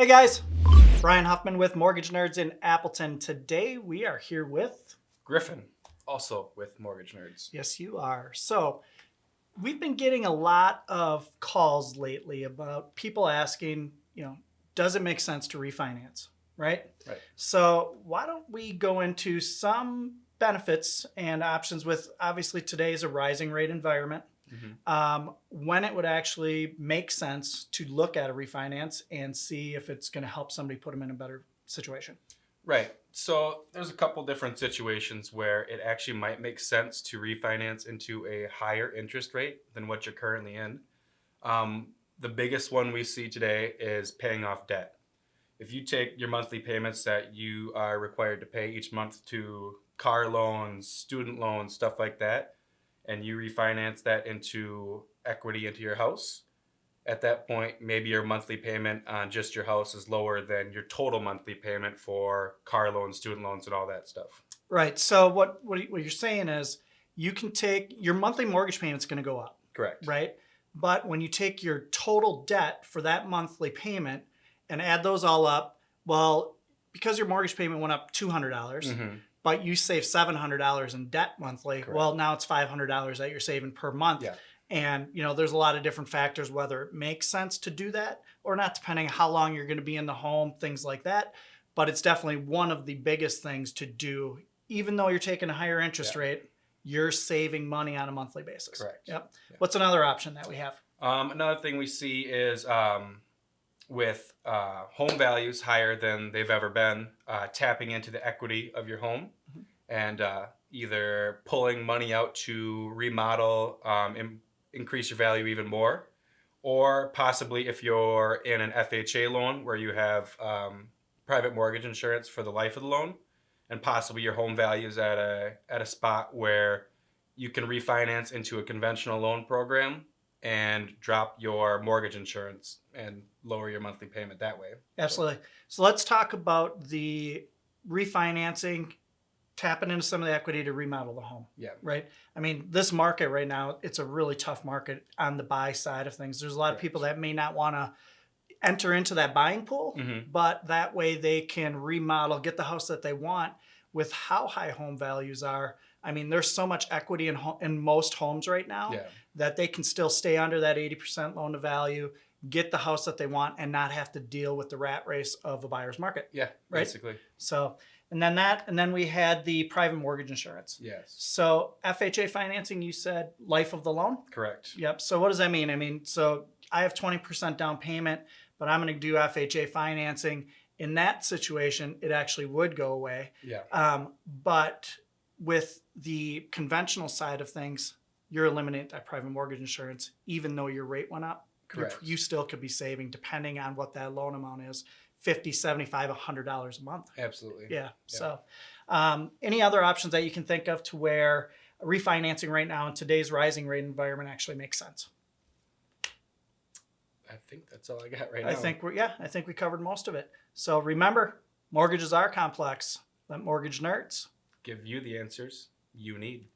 Hey guys, Brian Hofmann with Mortgage Nerds in Appleton. Today we are here with Griffin, also with Mortgage Nerds. Yes, you are. So we've been getting a lot of calls lately about people asking, does it make sense to refinance, right? Right. So why don't we go into some benefits and options with obviously today's a rising rate environment. When it would actually make sense to look at a refinance and see if it's going to help somebody put them in a better situation. Right. So there's a couple different situations where it actually might make sense to refinance into a higher interest rate than what you're currently in. The biggest one we see today is paying off debt. If you take your monthly payments that you are required to pay each month to car loans, student loans, stuff like that, and you refinance that into equity into your house, at that point, maybe your monthly payment on just your house is lower than your total monthly payment for car loans, student loans, and all that stuff. Right. So what you're saying is you can take your monthly mortgage payment's going to go up. Correct. Right. But when you take your total debt for that monthly payment and add those all up, well, because your mortgage payment went up $200, but you save $700 in debt monthly, Correct. well, now it's $500 that you're saving per month. Yeah. And, there's a lot of different factors, whether it makes sense to do that or not, depending on how long you're going to be in the home, things like that. But it's definitely one of the biggest things to do. Even though you're taking a higher interest rate, you're saving money on a monthly basis. Correct. Yep. Yeah. What's another option that we have? Another thing we see is with home values higher than they've ever been, tapping into the equity of your home and either pulling money out to remodel, increase your value even more, or possibly if you're in an FHA loan where you have private mortgage insurance for the life of the loan, and possibly your home value is at a spot where you can refinance into a conventional loan program and drop your mortgage insurance and lower your monthly payment that way. Absolutely. So let's talk about the refinancing, tapping into some of the equity to remodel the home. Yeah. Right. I mean, this market right now, it's a really tough market on the buy side of things. There's a lot of people that may not want to enter into that buying pool, but that way they can remodel, get the house that they want. With how high home values are, I mean, there's so much equity in most homes right now that they can still stay under that 80% loan to value, get the house that they want, and not have to deal with the rat race of a buyer's market. Yeah, right? Basically. So, and then we had the private mortgage insurance. Yes. So FHA financing, you said life of the loan? Correct. Yep. So what does that mean? I mean, so I have 20% down payment, but I'm going to do FHA financing. In that situation, it actually would go away. Yeah. But with the conventional side of things, you're eliminating that private mortgage insurance, even though your rate went up. Correct. You still could be saving, depending on what that loan amount is, $50, $75, $100 a month. Absolutely. Yeah. So any other options that you can think of to where refinancing right now in today's rising rate environment actually makes sense? I think that's all I got right now. I think we covered most of it. So remember, mortgages are complex. Let mortgage nerds give you the answers you need.